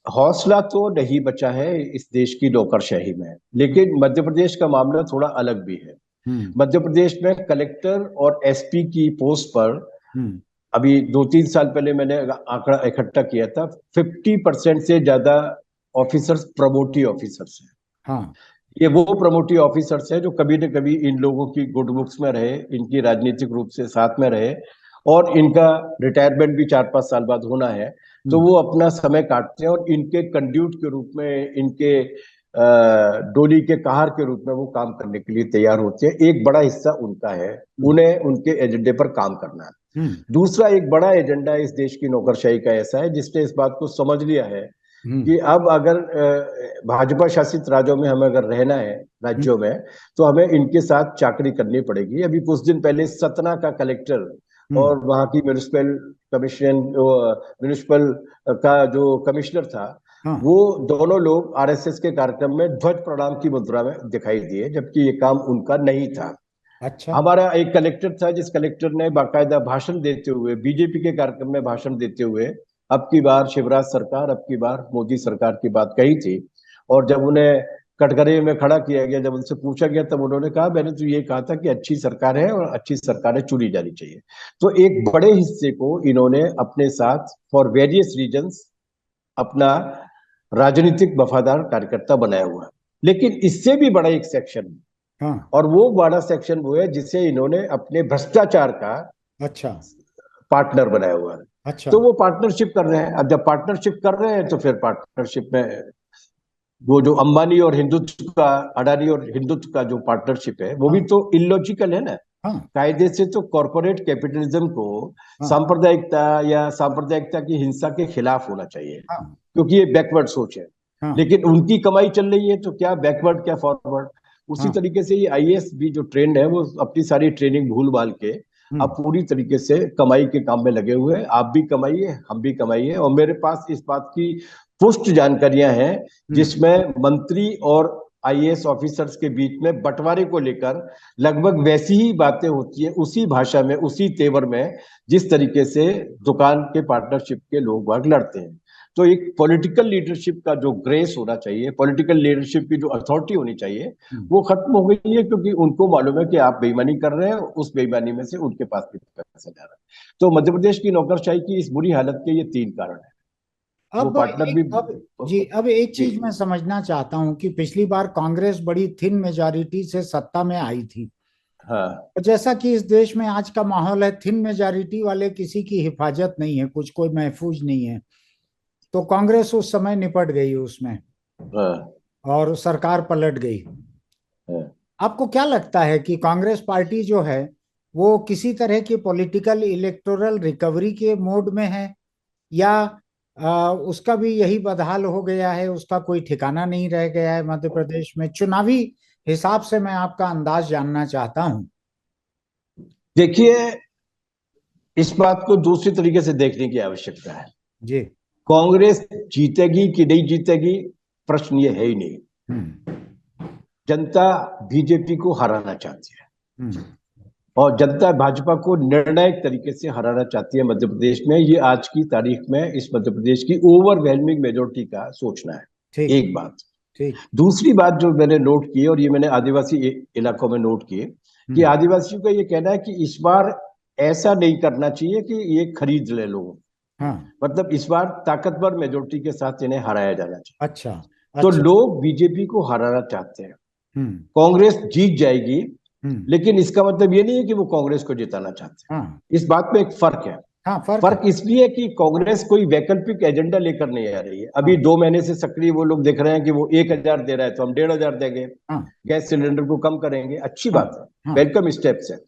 हौसला तो नहीं बचा है इस देश की नौकरशाही में, लेकिन मध्य प्रदेश का मामला थोड़ा अलग भी है। हम्म। मध्य प्रदेश में कलेक्टर और एसपी की पोस्ट पर हम्म। अभी 2-3 साल पहले मैंने आंकड़ा इकट्ठा किया था, 50% से ज्यादा ऑफिसर्स प्रमोटी ऑफिसर्स हैं। हाँ। ये वो प्रमोटी ऑफिसर्स हैं जो कभी न कभी इन लोगों की गुड बुक्स में रहे, इनकी राजनीतिक रूप से साथ में रहे, और इनका रिटायरमेंट भी 4-5 साल बाद होना है। तो हम्म। वो अपना समय काटते हैं और इनके कंड्यूट के रूप में, इनके डोली के कहार के रूप में वो काम करने के लिए तैयार होते हैं। एक बड़ा हिस्सा उनका है, हम्म। उन्हें उनके एजेंडे पर काम करना है। हम्म। दूसरा एक बड़ा एजेंडा इस देश की नौकरशाही का ऐसा है जिसने इस बात को समझ लिया है हम्म। कि अब अगर भाजपा शासित राज्यों में हमें अगर रहना है, हम्म। राज्यों में, तो हमें इनके साथ चाकरी करनी पड़ेगी। अभी कुछ दिन पहले सतना का कलेक्टर हम्म। और वहां की म्यूनिसिपल कमीशन म्यूनिसिपल का जो कमिश्नर था, हाँ। वो दोनों लोग आरएसएस के कार्यक्रम में ध्वज प्रणाम की मुद्रा में दिखाई दिए, जबकि ये काम उनका नहीं था। अच्छा। हमारा एक कलेक्टर था जिस कलेक्टर ने बाकायदा भाषण देते हुए, बीजेपी के कार्यक्रम में भाषण देते हुए, अब की बार शिवराज सरकार, अब की बार मोदी सरकार की बात कही थी। और जब उन्हें कटघरे में खड़ा किया गया, जब उनसे पूछा गया, तब उन्होंने कहा मैंने तो ये कहा था कि अच्छी सरकार है और अच्छी सरकारें चुनी जानी चाहिए। तो एक बड़े हिस्से को इन्होंने अपने साथ फॉर वेरियस रीजंस अपना राजनीतिक वफादार कार्यकर्ता बनाया हुआ है। लेकिन इससे भी बड़ा एक सेक्शन, हाँ। और वो बड़ा सेक्शन वो है जिसे इन्होंने अपने भ्रष्टाचार का अच्छा। पार्टनर बनाया हुआ है। अच्छा। तो वो पार्टनरशिप कर रहे हैं। अब जब पार्टनरशिप कर रहे हैं तो फिर पार्टनरशिप में वो जो अंबानी और हिंदुत्व का, अडानी और हिंदुत्व का जो पार्टनरशिप है, वो भी हाँ। तो इलॉजिकल है ना। हाँ। कायदे से तो कॉरपोरेट कैपिटलिज्म को हाँ। सांप्रदायिकता या सांप्रदायिकता की हिंसा के खिलाफ होना चाहिए, हाँ। क्योंकि ये बैकवर्ड सोच है। हाँ। लेकिन उनकी कमाई चल रही है तो क्या बैकवर्ड क्या फॉरवर्ड। उसी हाँ। तरीके से ये आईएएस भी जो ट्रेंड है, वो अपनी सारी ट्रेनिंग भूल भाल के अब हम्म। पूरी तरीके से कमाई के काम में लगे हुए हैं। आप भी कमाइए, हम भी कमाइए। और मेरे पास इस बात की पुष्ट जानकारियां हैं हम्म। जिसमें मंत्री और आईएएस ऑफिसर्स के बीच में बंटवारे को लेकर लगभग वैसी ही बातें होती है, उसी भाषा में, उसी तेवर में, जिस तरीके से दुकान के पार्टनरशिप के लोग बाग लड़ते हैं। तो एक पॉलिटिकल लीडरशिप का जो ग्रेस होना चाहिए, पॉलिटिकल लीडरशिप की जो अथॉरिटी होनी चाहिए, हम्म। वो खत्म हो गई है, क्योंकि उनको मालूम है कि आप बेईमानी कर रहे हैं, उस बेईमानी में से उनके पास भी पैसा जा रहा है। तो मध्य प्रदेश की नौकरशाही की इस बुरी हालत के ये 3 कारण है। वो अब पार्टनर भी। अब जी, अब एक जी। चीज मैं समझना चाहता हूं कि पिछली बार कांग्रेस बड़ी थिन मेजॉरिटी से सत्ता में आई थी, हाँ। और जैसा कि इस देश में आज का माहौल है, थिन मेजॉरिटी वाले किसी की हिफाजत नहीं है, कुछ कोई महफूज नहीं है। तो कांग्रेस उस समय निपट गई उसमें, हाँ। और सरकार पलट गई। हाँ। आपको क्या लगता है कि कांग्रेस पार्टी जो है वो किसी तरह की पॉलिटिकल इलेक्टोरल रिकवरी के मोड में है, या उसका भी यही बदहाल हो गया है, उसका कोई ठिकाना नहीं रह गया है मध्य प्रदेश में? चुनावी हिसाब से मैं आपका अंदाज जानना चाहता हूं। देखिए, इस बात को दूसरी तरीके से देखने की आवश्यकता है। जी। कांग्रेस जीतेगी कि नहीं जीतेगी, प्रश्न ये है ही नहीं। हम्म। जनता बीजेपी को हराना चाहती है, हम्म। और जनता भाजपा को निर्णायक तरीके से हराना चाहती है मध्य प्रदेश में। ये आज की तारीख में इस मध्य प्रदेश की ओवरवेलमिंग मेजोरिटी का सोचना है। ठीक। एक बात। ठीक। दूसरी बात जो मैंने नोट की, और ये मैंने आदिवासी इलाकों में नोट की, कि हम्म। आदिवासियों का ये कहना है कि इस बार ऐसा नहीं करना चाहिए कि ये खरीद ले लोग। हाँ। मतलब इस बार ताकतवर मेजोरिटी के साथ इन्हें हराया जाना चाहिए। अच्छा। तो अच्छा। लोग बीजेपी को हराना चाहते हैं। हम्म। कांग्रेस जीत जाएगी, हम्म। लेकिन इसका मतलब ये नहीं है कि वो कांग्रेस को जिताना चाहते हाँ। हैं। इस बात में एक फर्क है। हाँ, फर्क इसलिए कि कांग्रेस कोई वैकल्पिक एजेंडा लेकर नहीं आ रही है। अभी 2 महीने से सक्रिय वो लोग देख रहे हैं कि वो 1,000 दे रहा है तो हम 1,500 देंगे, गैस सिलेंडर को कम करेंगे, अच्छी बात है, वेलकम स्टेप्स है।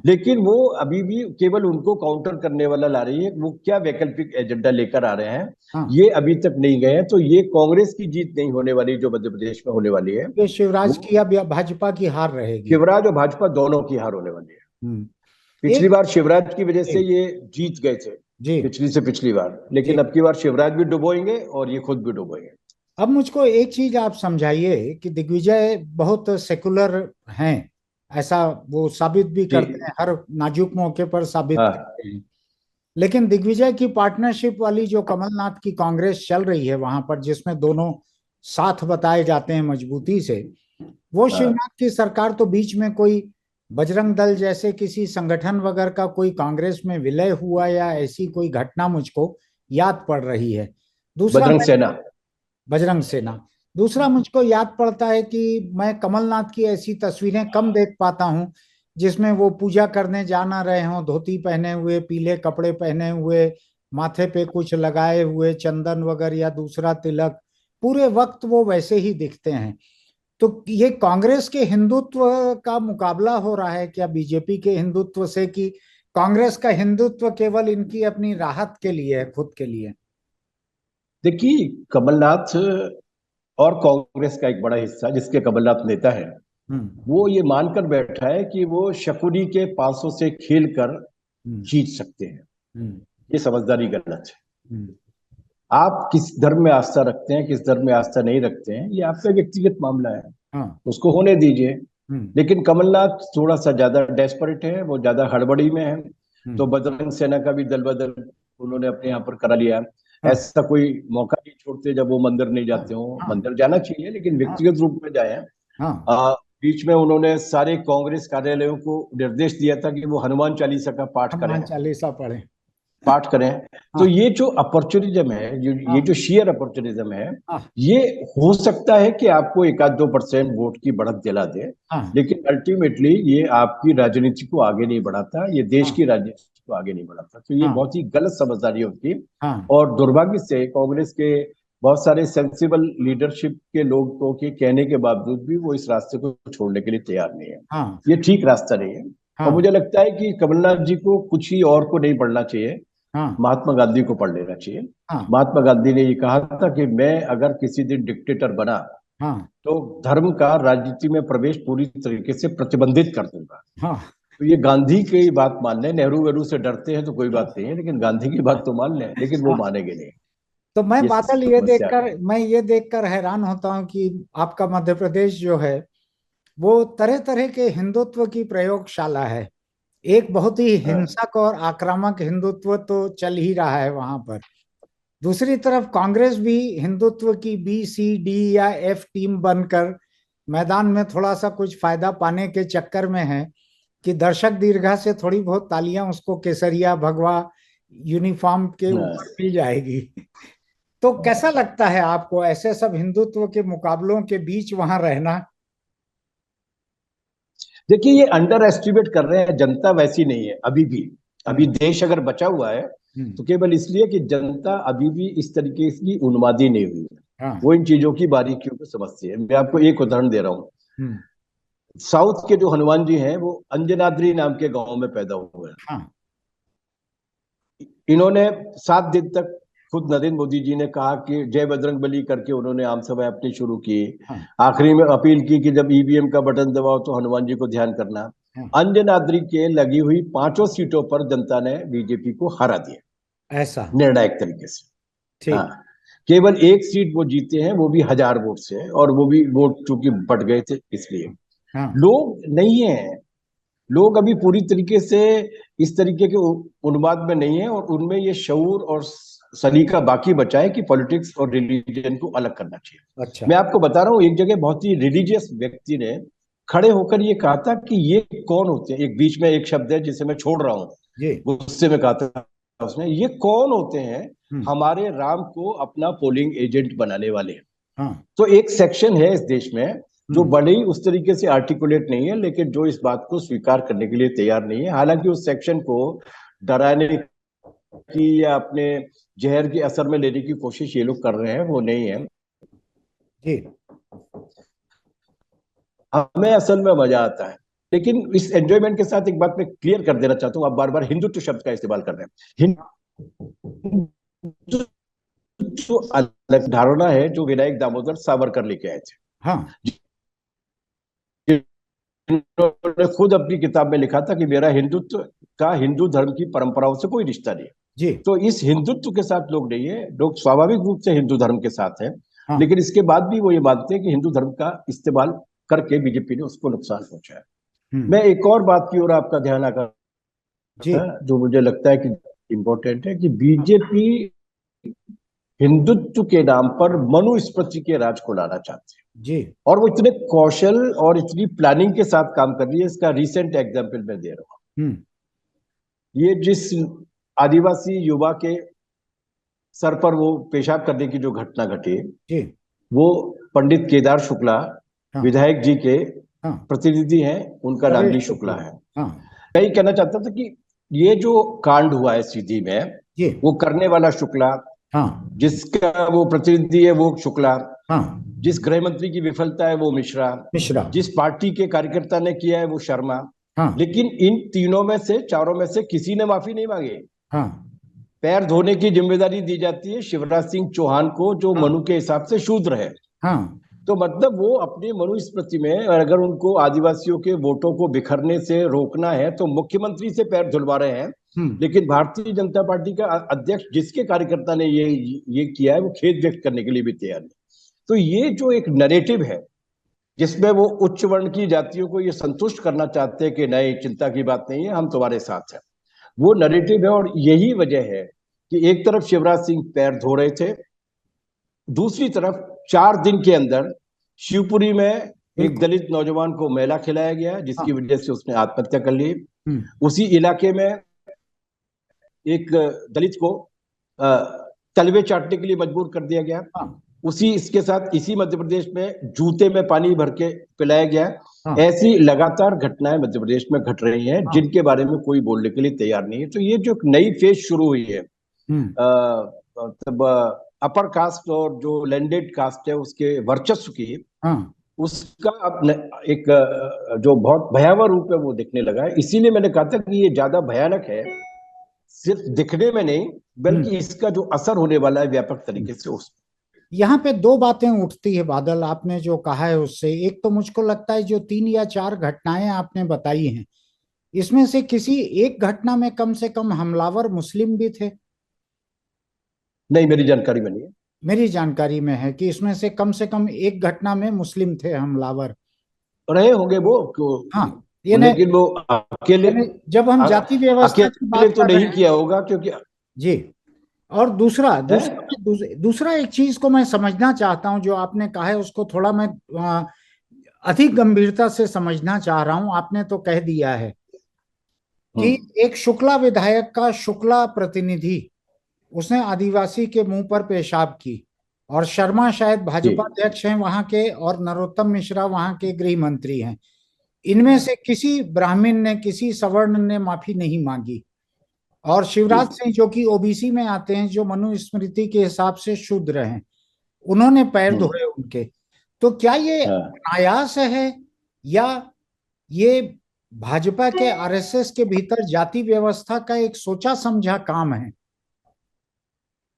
लेकिन वो अभी भी केवल उनको काउंटर करने वाला ला रही है। वो क्या वैकल्पिक एजेंडा लेकर आ रहे हैं ये अभी तक नहीं गए हैं। तो ये कांग्रेस की जीत नहीं होने वाली जो मध्य प्रदेश में होने वाली है, ये शिवराज की या भाजपा की हार रहेगी। शिवराज और भाजपा दोनों की हार होने वाली है। पिछली बार शिवराज की वजह से ये जीत गए थे, पिछली से पिछली बार, लेकिन अब की बार शिवराज भी डुबोएंगे और ये खुद भी डुबोएंगे। अब मुझको एक चीज आप समझाइए कि दिग्विजय बहुत सेकुलर हैं, ऐसा वो साबित भी करते हैं, हर नाजुक मौके पर साबित करते हैं। लेकिन दिग्विजय की पार्टनरशिप वाली जो कमलनाथ की कांग्रेस चल रही है वहां पर, जिसमें दोनों साथ बताए जाते हैं मजबूती से, वो शिवनाथ की सरकार तो बीच में कोई बजरंग दल जैसे किसी संगठन वगैरह का कोई कांग्रेस में विलय हुआ या ऐसी कोई घटना मुझको याद पड़ रही है। दूसरा, बजरंग सेना। दूसरा मुझको याद पड़ता है कि मैं कमलनाथ की ऐसी तस्वीरें कम देख पाता हूं जिसमें वो पूजा करने जाना रहे हों, धोती पहने हुए, पीले कपड़े पहने हुए, माथे पे कुछ लगाए हुए, चंदन वगैरह या दूसरा तिलक, पूरे वक्त वो वैसे ही दिखते हैं। तो ये कांग्रेस के हिंदुत्व का मुकाबला हो रहा है क्या बीजेपी के हिंदुत्व से, कि कांग्रेस का हिंदुत्व केवल इनकी अपनी राहत के लिए है, खुद के लिए? देखिए, कमलनाथ और कांग्रेस का एक बड़ा हिस्सा जिसके कमलनाथ नेता है, वो ये मानकर बैठा है कि वो शकुनी के पासों से खेलकर जीत सकते हैं। ये समझदारी गलत है। आप किस धर्म में आस्था रखते हैं, किस धर्म में आस्था नहीं रखते हैं, ये आपका व्यक्तिगत मामला है, उसको होने दीजिए। लेकिन कमलनाथ थोड़ा सा ज्यादा डेस्परेट है, वो ज्यादा हड़बड़ी में है। तो बजरंग सेना का भी दल बदल उन्होंने अपने यहाँ पर करा लिया। ऐसा कोई मौका नहीं छोड़ते जब वो मंदिर नहीं जाते हो। मंदिर जाना चाहिए लेकिन व्यक्तिगत रूप में जाए। बीच में उन्होंने सारे कांग्रेस कार्यालयों को निर्देश दिया था कि वो हनुमान चालीसा का पाठ करें, पाठ करें। तो ये जो अपॉर्चुनिज्म है, ये जो शेयर अपॉर्चुनिज्म है, ये हो सकता है कि आपको 1-2% वोट की बढ़त दिला दे, लेकिन अल्टीमेटली ये आपकी राजनीति को आगे नहीं बढ़ाता, ये देश की राजनीति को आगे नहीं बढ़ाता। तो ये बहुत ही गलत समझदारी होती है। और दुर्भाग्य से कांग्रेस के बहुत सारे सेंसिबल लीडरशिप के लोगों के कहने के बावजूद भी वो इस रास्ते को छोड़ने के लिए तैयार नहीं है। ये ठीक रास्ता नहीं है। और मुझे लगता है कि कमलनाथ जी को कुछ ही और को नहीं पढ़ना चाहिए, महात्मा गांधी को पढ़ लेना चाहिए। महात्मा गांधी ने ये कहा था कि मैं अगर किसी दिन डिक्टेटर बना तो धर्म का राजनीति में प्रवेश पूरी तरीके से प्रतिबंधित कर दूंगा। तो ये गांधी की बात मान लें। नेहरू वेरू से डरते हैं तो कोई बात नहीं है, लेकिन गांधी की बात तो मान लें, लेकिन वो मानेंगे नहीं। तो मैं बादल ये देखकर हैरान होता हूं कि आपका मध्य प्रदेश जो है वो तरह तरह के हिंदुत्व की प्रयोगशाला है। एक बहुत ही हिंसक और आक्रामक हिंदुत्व तो चल ही रहा है वहां पर। दूसरी तरफ कांग्रेस भी हिंदुत्व की B, C, D या F टीम बनकर मैदान में थोड़ा सा कुछ फायदा पाने के चक्कर में है कि दर्शक दीर्घा से थोड़ी बहुत तालियां उसको केसरिया भगवा यूनिफॉर्म के ऊपर मिल जाएगी। तो कैसा लगता है आपको ऐसे सब हिंदुत्व के मुकाबलों के बीच वहां रहना? देखिए, ये अंडर एस्टिमेट कर रहे हैं। जनता वैसी नहीं है अभी भी। अभी देश अगर बचा हुआ है तो केवल इसलिए कि जनता अभी भी इस तरीके की उन्मादी नहीं हुई है। वो इन चीजों की बारीकियों को समझती है। मैं आपको एक उदाहरण दे रहा हूँ। साउथ के जो हनुमान जी हैं वो अंजनाद्री नाम के गांव में पैदा हुए हैं। इन्होंने 7 दिन तक, खुद नरेंद्र मोदी जी ने कहा कि जय बजरंग बली करके उन्होंने आम सभा अपनी शुरू की। आखिरी में अपील की कि जब ईवीएम का बटन दबाओ तो हनुमान जी को ध्यान करना। अंजनाद्री के लगी हुई 5 सीटों पर जनता ने बीजेपी को हरा दिया, ऐसा निर्णायक तरीके से। केवल 1 सीट वो जीते हैं, वो भी 1000 वोट से, और वो भी वोट चूंकि बढ़ गए थे इसलिए। लोग नहीं है, लोग अभी पूरी तरीके से इस तरीके के उन्माद में नहीं है, और उनमें ये शऊर और सलीका बाकी बचा है कि पॉलिटिक्स और रिलीजन को अलग करना चाहिए। अच्छा। मैं आपको बता रहा हूँ, एक जगह बहुत ही रिलीजियस व्यक्ति ने खड़े होकर ये कहा था कि ये कौन होते हैं, एक बीच में एक शब्द है जिसे मैं छोड़ रहा हूँ, गुस्से में कहा था उसने, ये कौन होते हैं हमारे राम को अपना पोलिंग एजेंट बनाने वाले। तो एक सेक्शन है इस देश में जो बड़े ही उस तरीके से आर्टिकुलेट नहीं है, लेकिन जो इस बात को स्वीकार करने के लिए तैयार नहीं है। हालांकि उस सेक्शन को डराने की या अपने जहर के असर में लेने की कोशिश ये लोग कर रहे हैं, वो नहीं है जी। हमें असल में मजा आता है। लेकिन इस एंजॉयमेंट के साथ एक बात मैं क्लियर कर देना चाहता हूँ, आप बार बार हिंदुत्व शब्द का इस्तेमाल कर रहे हैं। हिंदुत्व अलग धारणा है जो विनायक दामोदर सावरकर लेके आए थे। हाँ उन्होंने खुद अपनी किताब में लिखा था कि मेरा हिंदुत्व का हिंदू धर्म की परंपराओं से कोई रिश्ता नहीं है। जी। तो इस हिंदुत्व के साथ लोग नहीं है, लोग स्वाभाविक रूप से हिंदू धर्म के साथ हैं। हाँ। लेकिन इसके बाद भी वो ये मानते हैं कि हिंदू धर्म का इस्तेमाल करके बीजेपी ने उसको नुकसान पहुंचाया। मैं एक और बात की ओर आपका ध्यान जी। आकर्षित है जो मुझे लगता है कि इम्पोर्टेंट है, कि हाँ। बीजेपी हिंदुत्व के नाम पर मनुस्मृति के राज को लाना चाहती है। जी। और वो इतने कौशल और इतनी प्लानिंग के साथ काम कर रही है। इसका रिसेंट एग्जाम्पल मैं दे रहा हूँ। ये जिस आदिवासी युवा के सर पर वो पेशाब करने की जो घटना घटी, जी। वो पंडित केदार शुक्ला हाँ। विधायक जी के हाँ। प्रतिनिधि हैं, उनका नाम नरेश डी शुक्ला शुक्ला। है। हाँ। मैं ये कहना चाहता था कि ये जो कांड हुआ है सीधी में, जी। वो करने वाला शुक्ला, हाँ। जिसका वो प्रतिनिधि है वो शुक्ला, हाँ। जिस गृह मंत्री की विफलता है वो मिश्रा, मिश्रा। जिस पार्टी के कार्यकर्ता ने किया है वो शर्मा। हाँ। लेकिन इन तीनों में से, चारों में से किसी ने माफी नहीं मांगी। हाँ। पैर धोने की जिम्मेदारी दी जाती है शिवराज सिंह चौहान को, जो हाँ। मनु के हिसाब से शूद्र है। हाँ। तो मतलब वो अपनी मनुस्मृति में, अगर उनको आदिवासियों के वोटों को बिखरने से रोकना है तो मुख्यमंत्री से पैर धुलवा रहे हैं। लेकिन भारतीय जनता पार्टी का अध्यक्ष, जिसके कार्यकर्ता ने ये किया है, वो खेद व्यक्त करने के लिए भी तैयार नहीं। तो ये जो एक नरेटिव है जिसमें वो उच्च वर्ण की जातियों को ये संतुष्ट करना चाहते हैं कि नहीं, चिंता की बात नहीं है, हम तुम्हारे साथ हैं, वो नरेटिव है। और यही वजह है कि एक तरफ शिवराज सिंह पैर धो रहे थे, दूसरी तरफ 4 दिन के अंदर शिवपुरी में एक बिल्कुल। दलित नौजवान को मैला खिलाया गया, जिसकी हाँ। वजह से उसने आत्महत्या कर ली। हम्म। उसी इलाके में एक दलित को तलवे चाटने के लिए मजबूर कर दिया गया। हाँ। उसी इसके साथ इसी मध्य प्रदेश में जूते में पानी भर के पिलाया गया। हाँ। ऐसी लगातार घटनाएं मध्य प्रदेश में घट रही हैं, हाँ। जिनके बारे में कोई बोलने के लिए तैयार नहीं है। तो ये जो नई फेज शुरू हुई है, मतलब अपर कास्ट और जो लैंडेड कास्ट है उसके वर्चस्व की, हाँ। उसका अब एक जो बहुत भयावह रूप है वो दिखने लगा है। इसीलिए मैंने कहा था कि ये ज्यादा भयानक है सिर्फ दिखने में नहीं, बल्कि इसका जो असर होने वाला है व्यापक तरीके से उस। यहाँ पे दो बातें उठती है बादल, आपने जो कहा है उससे। एक तो मुझको लगता है जो 3 या 4 घटनाएं आपने बताई हैं, इसमें से किसी एक घटना में कम से कम हमलावर मुस्लिम भी थे। नहीं, मेरी जानकारी में नहीं है। मेरी जानकारी में है कि इसमें से कम एक घटना में मुस्लिम थे हमलावर। रहे होंगे वो हाँ। ये लेकिन वो अकेले, जब हम जाति व्यवस्था की अकेले बात तो कर रहे नहीं हैं। किया होगा क्योंकि जी। और दूसरा है? दूसरा दूसरा एक चीज को मैं समझना चाहता हूं, जो आपने कहा है उसको थोड़ा मैं अधिक गंभीरता से समझना चाह रहा हूं। आपने तो कह दिया है कि एक शुक्ला विधायक का शुक्ला प्रतिनिधि, उसने आदिवासी के मुंह पर पेशाब की, और शर्मा शायद भाजपा अध्यक्ष हैं वहां के, और नरोत्तम मिश्रा वहां के गृह मंत्री हैं। इनमें से किसी ब्राह्मण ने, किसी सवर्ण ने माफी नहीं मांगी। और शिवराज सिंह जो कि ओबीसी में आते हैं, जो मनुस्मृति के हिसाब से शूद्र हैं, उन्होंने पैर धोए उनके। तो क्या ये अनायास है, या ये भाजपा के आरएसएस के भीतर जाति व्यवस्था का एक सोचा समझा काम है?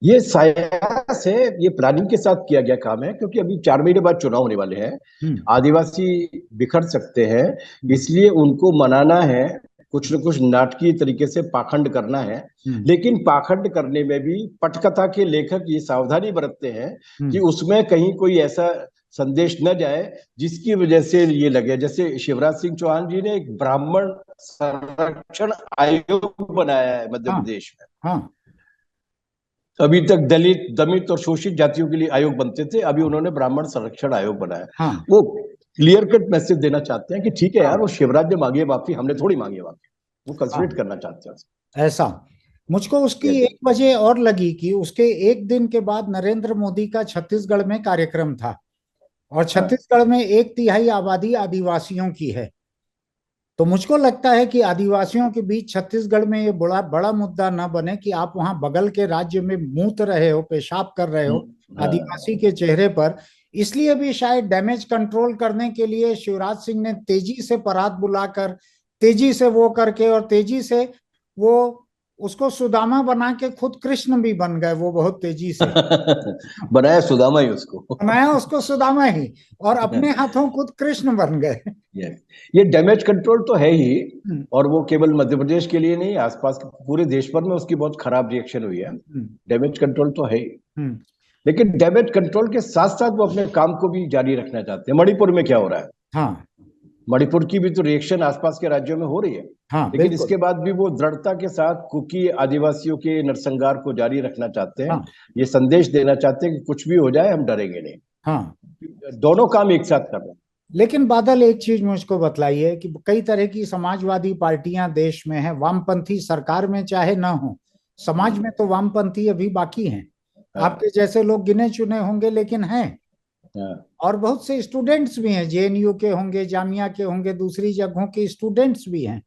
ये सायास है, ये प्लानिंग के साथ किया गया काम है, क्योंकि अभी 4 महीने बाद चुनाव होने वाले हैं। आदिवासी बिखर सकते हैं, इसलिए उनको मनाना है, कुछ न कुछ नाटकीय तरीके से पाखंड करना है। लेकिन पाखंड करने में भी पटकथा के लेखक ये सावधानी बरतते हैं कि उसमें कहीं कोई ऐसा संदेश न जाए जिसकी वजह से ये लगे, जैसे शिवराज सिंह चौहान जी ने एक ब्राह्मण संरक्षण आयोग बनाया है मध्य प्रदेश में। हाँ। अभी तक दलित, दमित और शोषित जातियों के लिए आयोग बनते थे, अभी उन्होंने ब्राह्मण संरक्षण आयोग बनाया। हाँ। वो क्लियर कट मैसेज देना चाहते हैं कि ठीक है यार, वो शिवराज ने मांगी है माफी, हमने थोड़ी मांगी है माफी। वो कंसोलिडेट करना चाहते हैं। ऐसा मुझको उसकी एक वजह और लगी कि उसके एक दिन के बाद नरेंद्र मोदी का छत्तीसगढ़ में कार्यक्रम था, और छत्तीसगढ़ में 1/3 आबादी आदिवासियों की है। तो मुझको लगता है कि आदिवासियों के बीच छत्तीसगढ़ में ये बड़ा बड़ा मुद्दा ना बने कि आप वहां बगल के राज्य में मूत रहे हो, पेशाब कर रहे हो आदिवासी हाँ। के चेहरे पर। इसलिए भी शायद डैमेज कंट्रोल करने के लिए शिवराज सिंह ने तेजी से बारात बुलाकर, तेजी से वो करके, और तेजी से वो उसको सुदामा बना के खुद कृष्ण भी बन गए वो बहुत तेजी से। बनाया सुदामा ही उसको। बनाया उसको सुदामा ही, और अपने हाथों खुद कृष्ण बन गए। ये डैमेज कंट्रोल तो है ही। हम्म। और वो केवल मध्य प्रदेश के लिए नहीं, आसपास के पूरे देश भर में उसकी बहुत खराब रिएक्शन हुई है। डैमेज कंट्रोल तो है ही, लेकिन डैमेज कंट्रोल के साथ साथ वो अपने काम को भी जारी रखना चाहते हैं। मणिपुर में क्या हो रहा है, हाँ मणिपुर की भी तो रिएक्शन आसपास के राज्यों में हो रही है। हाँ लेकिन बिल्कुल। इसके बाद भी वो दृढ़ता के साथ कुकी आदिवासियों के नरसंहार को जारी रखना चाहते हैं। हाँ ये संदेश देना चाहते हैं कि कुछ भी हो जाए हम डरेंगे नहीं। हाँ। दोनों काम एक साथ कर रहे हैं। लेकिन बादल, एक चीज मुझको बताइए कि कई तरह की समाजवादी पार्टियां देश में हैं, वामपंथी सरकार में चाहे ना हो, समाज में तो वामपंथी अभी बाकी हैं। हाँ आपके जैसे लोग गिने चुने होंगे लेकिन हैं। हाँ। और बहुत से स्टूडेंट्स भी हैं, जेएनयू के होंगे, जामिया के होंगे, दूसरी जगहों के स्टूडेंट्स भी हैं।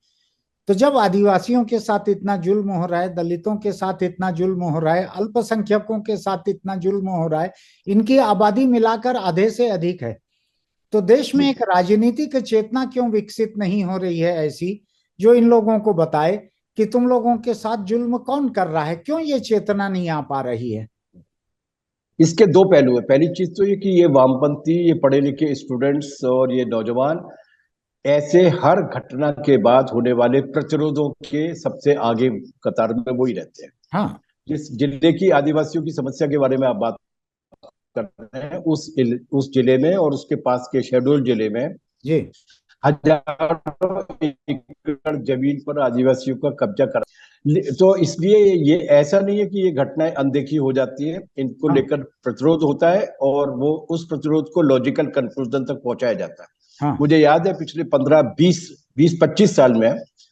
तो जब आदिवासियों के साथ इतना जुल्म हो रहा है, दलितों के साथ इतना जुल्म हो रहा है, अल्पसंख्यकों के साथ इतना जुल्म हो रहा है, इनकी आबादी मिलाकर आधे से अधिक है, तो देश में एक राजनीतिक चेतना क्यों विकसित नहीं हो रही है ऐसी, जो इन लोगों को बताए कि तुम लोगों के साथ जुल्म कौन कर रहा है? क्यों ये चेतना नहीं आ पा रही है? इसके दो पहलू है। पहली चीज तो ये कि ये वामपंथी, ये पढ़े लिखे स्टूडेंट्स और ये नौजवान ऐसे हर घटना के बाद होने वाले प्रतिरोधों के सबसे आगे कतार में वो ही रहते हैं। हाँ जिस जिले की आदिवासियों की समस्या के बारे में आप बात कर रहे हैं, उस जिले में और उसके पास के शेड्यूल जिले में जी। हजारों एकड़ जमीन पर आदिवासियों का कब्जा कर। तो इसलिए ये ऐसा नहीं है कि ये घटनाएं अनदेखी हो जाती है, इनको हाँ लेकर प्रतिरोध होता है और वो उस प्रतिरोध को लॉजिकल कंक्लूजन तक पहुंचाया जाता है। हाँ मुझे याद है पिछले 15-20-25 साल में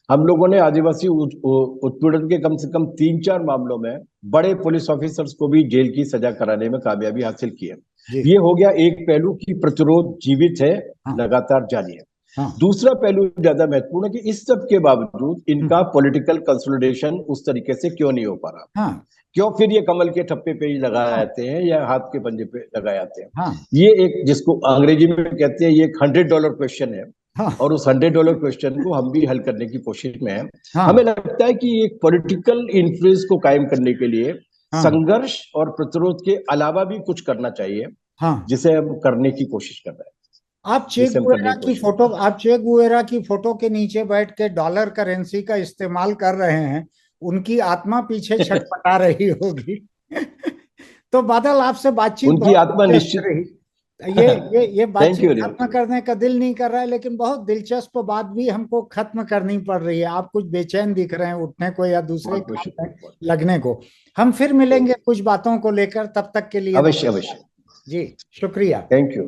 हम लोगों ने आदिवासी उत्पीड़न के कम से कम 3-4 मामलों में बड़े पुलिस ऑफिसर्स को भी जेल की सजा कराने में कामयाबी हासिल की है। जी। ये हो गया एक पहलू कि प्रतिरोध जीवित है, हाँ लगातार जारी है। हाँ। दूसरा पहलू ज्यादा महत्वपूर्ण है कि इस सब के बावजूद इनका पॉलिटिकल कंसोलिडेशन उस तरीके से क्यों नहीं हो पा रहा। हाँ क्यों फिर ये कमल के ठप्पे पे ही लगाए हाँ जाते हैं या हाथ के पंजे पे लगाए जाते हैं। हाँ ये एक, जिसको अंग्रेजी में कहते हैं, ये एक $100 क्वेश्चन है। हाँ और उस $100 क्वेश्चन को हम भी हल करने की कोशिश में हैं। हमें हाँ लगता है कि एक पॉलिटिकल इन्फ्लुएंस को कायम करने के लिए हाँ संघर्ष और प्रतिरोध के अलावा भी कुछ करना चाहिए, हाँ। जिसे हम करने की कोशिश कर रहे हैं। आप चेक गुवेरा की फोटो, आप चेक गुवेरा की फोटो के नीचे बैठ के डॉलर करेंसी का इस्तेमाल कर रहे हैं, उनकी आत्मा पीछे छटपटा रही होगी। तो बादल, आपसे बातचीत उनकी बहुत आत्मा दिलचस्प निश्चित। रही। ये थैंक बातचीत यू। खत्म करने का दिल नहीं कर रहा है, लेकिन बहुत दिलचस्प बात भी हमको खत्म करनी पड़ रही है। आप कुछ बेचैन दिख रहे हैं उठने को या दूसरे बहुत बहुत काम में शुक्रिया। लगने को। हम फिर मिलेंगे कुछ बातों को लेकर, तब तक के लिए अवश्य अवश्य। जी शुक्रिया। Thank you.